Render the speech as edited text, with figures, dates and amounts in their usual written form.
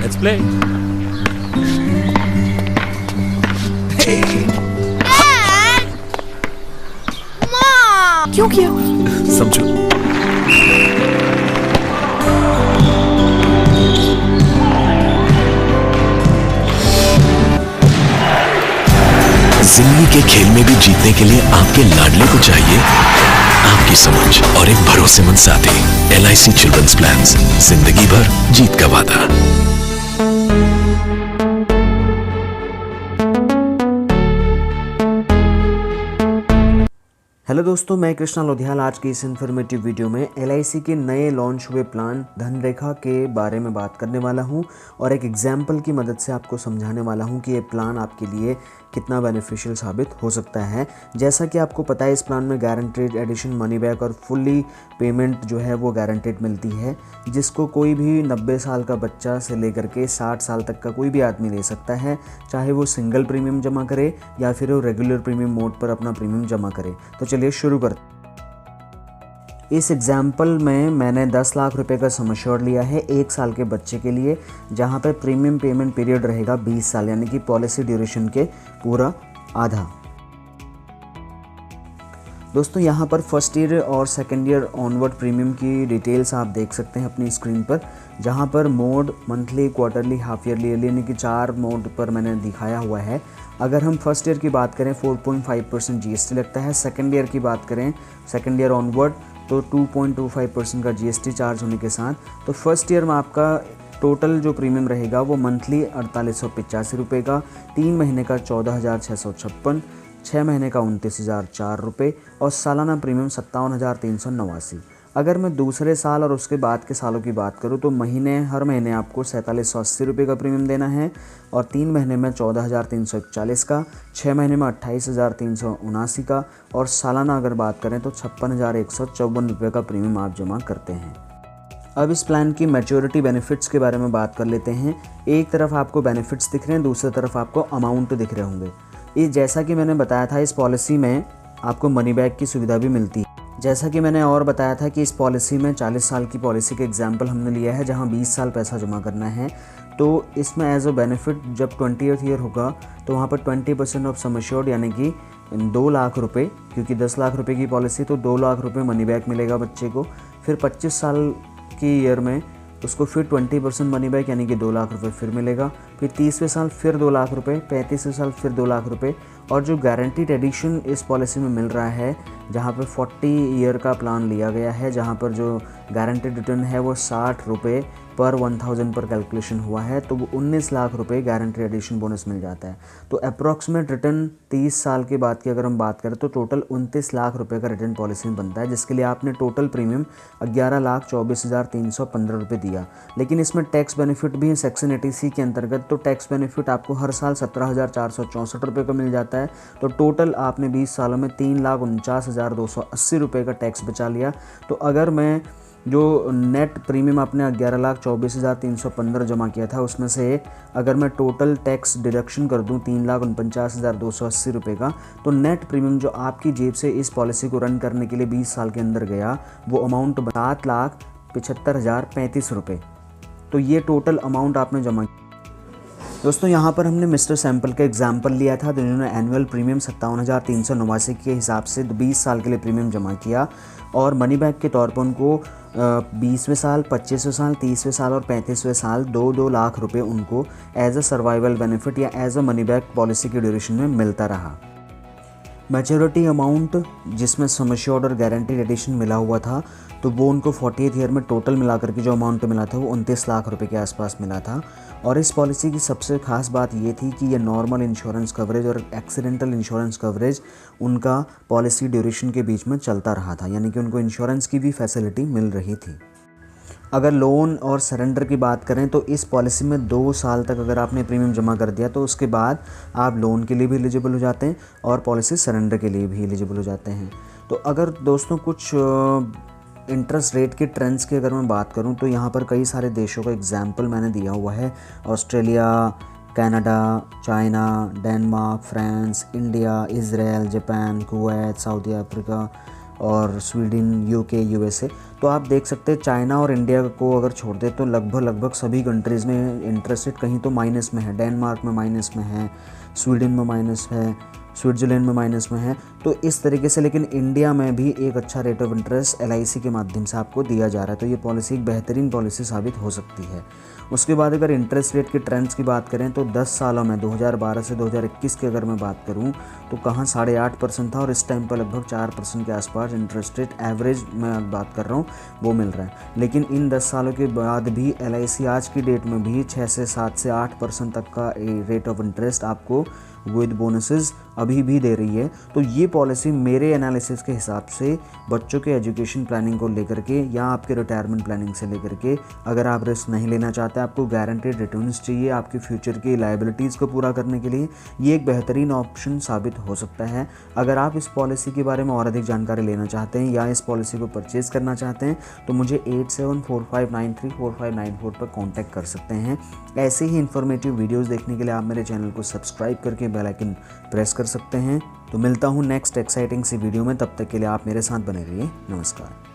Let's play. Dad! Mom! क्यों किया? समझो। जिंदगी के खेल में भी जीतने के लिए आपके लाडले को चाहिए आपकी समझ और एक भरोसेमंद साथी। LIC चिल्ड्रंस प्लान्स, जिंदगी भर जीत का वादा। हेलो दोस्तों, मैं कृष्णा लोधियाल। आज की इस इन्फॉर्मेटिव वीडियो में LIC के नए लॉन्च हुए प्लान धनरेखा के बारे में बात करने वाला हूं और एक एग्जाम्पल की मदद से आपको समझाने वाला हूं कि ये प्लान आपके लिए कितना बेनिफिशियल साबित हो सकता है। जैसा कि आपको पता है, इस प्लान में गारंटीड एडिशन, मनी बैक और फुल्ली पेमेंट जो है वो गारंटीड मिलती है, जिसको कोई भी 90 साल का बच्चा से लेकर के 60 साल तक का कोई भी आदमी ले सकता है, चाहे वो सिंगल प्रीमियम जमा करे या फिर वो रेगुलर प्रीमियम मोड पर अपना प्रीमियम जमा करे। तो चलिए शुरू करते। इस एग्जाम्पल में मैंने 10 लाख रुपए का सम एश्योर्ड लिया है 1 साल के बच्चे के लिए, जहां पर प्रीमियम पेमेंट पीरियड रहेगा 20 साल, यानी कि पॉलिसी ड्यूरेशन के पूरा आधा। दोस्तों, यहाँ पर फर्स्ट ईयर और सेकेंड ईयर ऑनवर्ड प्रीमियम की डिटेल्स आप देख सकते हैं अपनी स्क्रीन पर, जहाँ पर mode monthly, quarterly, half yearly, यानी कि 4 मोड पर मैंने दिखाया हुआ है। अगर हम फर्स्ट ईयर की बात करें 4.5% GST लगता है। सेकेंड ईयर की बात करें, सेकेंड ईयर ऑनवर्ड, तो 2.25% का GST चार्ज होने के साथ, तो फर्स्ट ईयर में आपका टोटल जो प्रीमियम रहेगा वो मंथली 4885 रुपये का, 3 महीने का 14,656, 6 महीने का 29,004 रुपये और सालाना प्रीमियम 57,389। अगर मैं दूसरे साल और उसके बाद के सालों की बात करूं तो हर महीने आपको 4780 रुपये का प्रीमियम देना है और 3 महीने में 14,341 का, 6 महीने में 28,379 का और सालाना अगर बात करें तो 56,154 रुपये का प्रीमियम आप जमा करते हैं। अब इस प्लान की मैच्योरिटी बेनिफिट्स के बारे में बात कर लेते हैं। एक तरफ आपको बेनिफिट्स दिख रहे हैं, दूसरी तरफ आपको अमाउंट दिख रहे होंगे। ये जैसा कि मैंने बताया था, इस पॉलिसी में आपको मनी बैक की सुविधा भी मिलती है। जैसा कि मैंने और बताया था कि इस पॉलिसी में 40 साल की पॉलिसी के एग्जाम्पल हमने लिया है, जहां 20 साल पैसा जमा करना है। तो इसमें एज अ बेनिफिट जब 20th ईयर होगा तो वहाँ पर 20% ऑफ सम एश्योर्ड, यानी कि 2 लाख रुपये, क्योंकि 10 लाख रुपये की पॉलिसी, तो 2 लाख रुपये मनी बैक मिलेगा बच्चे को। फिर 25 साल की ईयर में उसको फिर 20% मनी बैक, यानी कि 2 लाख रुपये फिर मिलेगा। फिर 30वें साल फिर 2 लाख रुपये, 35वें साल फिर 2 लाख रुपये। और जो गारंटीड एडिशन इस पॉलिसी में मिल रहा है, जहाँ पर 40 ईयर का प्लान लिया गया है, जहाँ पर जो गारंटीड रिटर्न है वो 60 रुपये पर 1000 पर कैलकुलेशन हुआ है, तो वो 19 लाख रुपये गारंटीड एडिशन बोनस मिल जाता है। तो अप्रॉक्सीमेट रिटर्न 30 साल के बाद की अगर हम बात करें तो टोटल 29 लाख रुपये का रिटर्न पॉलिसी में बनता है, जिसके लिए आपने टोटल प्रीमियम 11,24,315 रुपये दिया। लेकिन इसमें टैक्स बेनिफिट भी है सेक्शन 80C के अंतर्गत, तो टैक्स बेनिफिट आपको हर साल 17,464 रुपये का मिल जाता है। तो टोटल आपने 20 सालों में 3,49,280 रुपये का टैक्स बचा लिया। तो अगर मैं जो नेट प्रीमियम आपने 11,24,315 जमा किया था, उसमें से अगर मैं टोटल टैक्स डिडक्शन कर दूं 3,49,280 रुपये का, तो नेट प्रीमियम जो आपकी जेब से इस पॉलिसी को रन करने के लिए 20 साल के अंदर गया, वो अमाउंट 7,75,035 रुपये। तो ये टोटल अमाउंट आपने जमा किया। दोस्तों, यहाँ पर हमने मिस्टर सैम्पल का एग्जाम्पल लिया था, जिन्होंने एनुअल प्रीमियम 57,389 के हिसाब से 20 साल के लिए प्रीमियम जमा किया और मनी बैक के तौर पर उनको 20वें साल, 25वें साल, 30वें साल और 35वें साल 2-2 लाख रुपए उनको एज अ सर्वाइवल बेनिफिट या as a money back policy की ड्यूरेशन में मिलता रहा। मैच्योरिटी अमाउंट जिसमें सम एश्योर्ड और गारंटीड एडिशन मिला हुआ था, तो वो उनको 40th ईयर में टोटल मिलाकर के जो अमाउंट मिला था वो 29 लाख रुपए के आसपास मिला था। और इस पॉलिसी की सबसे खास बात ये थी कि ये नॉर्मल इंश्योरेंस कवरेज और एक्सीडेंटल इंश्योरेंस कवरेज उनका पॉलिसी ड्यूरेशन के बीच में चलता रहा था, यानी कि उनको इंश्योरेंस की भी फैसिलिटी मिल रही थी। अगर लोन और सरेंडर की बात करें तो इस पॉलिसी में 2 साल तक अगर आपने प्रीमियम जमा कर दिया तो उसके बाद आप लोन के लिए भी एलिजिबल हो जाते हैं और पॉलिसी सरेंडर के लिए भी एलिजिबल हो जाते हैं। तो अगर दोस्तों कुछ इंटरेस्ट रेट के ट्रेंड्स की अगर मैं बात करूं तो यहाँ पर कई सारे देशों का एग्जाम्पल मैंने दिया हुआ है। Australia, Canada, China, Denmark, France, India, Israel, Japan, Kuwait, south Africa और स्वीडन, UK, USA। तो आप देख सकते हैं चाइना और इंडिया को अगर छोड़ दे तो लगभग सभी कंट्रीज़ में इंटरेस्ट रेट कहीं तो माइनस में है। डेनमार्क में माइनस में है, स्वीडन में माइनस है, स्विट्ज़रलैंड में माइनस में है। तो इस तरीके से लेकिन इंडिया में भी एक अच्छा रेट ऑफ इंटरेस्ट LIC के माध्यम से आपको दिया जा रहा है। तो ये पॉलिसी एक बेहतरीन पॉलिसी साबित हो सकती है। उसके बाद अगर इंटरेस्ट रेट के ट्रेंड्स की बात करें तो 10 सालों में 2012 से 2021 की अगर मैं बात करूं तो कहाँ 8.5% था और इस टाइम पर लगभग 4% के आसपास इंटरेस्ट रेट एवरेज मैं बात कर रहा हूँ वो मिल रहा है। लेकिन इन 10 सालों के बाद भी LIC आज की डेट में भी 6 से 7 से 8% तक का रेट ऑफ इंटरेस्ट आपको विद बोनसेस अभी भी दे रही है। तो ये पॉलिसी मेरे एनालिसिस के हिसाब से बच्चों के एजुकेशन प्लानिंग को लेकर के या आपके रिटायरमेंट प्लानिंग से लेकर के, अगर आप रिस्क नहीं लेना चाहते, आपको गारंटेड रिटर्न्स चाहिए आपके फ्यूचर की लायबिलिटीज़ को पूरा करने के लिए, ये एक बेहतरीन ऑप्शन साबित हो सकता है। अगर आप इस पॉलिसी के बारे में और अधिक जानकारी लेना चाहते हैं या इस पॉलिसी को परचेज़ करना चाहते हैं तो मुझे 8745934594 पर कॉन्टैक्ट कर सकते हैं। ऐसे ही इन्फॉर्मेटिव वीडियोज़ देखने के लिए आप मेरे चैनल को सब्सक्राइब करके बेल आइकन प्रेस कर सकते हैं। तो मिलता हूँ नेक्स्ट एक्साइटिंग सी वीडियो में, तब तक के लिए आप मेरे साथ बने रहिए। नमस्कार।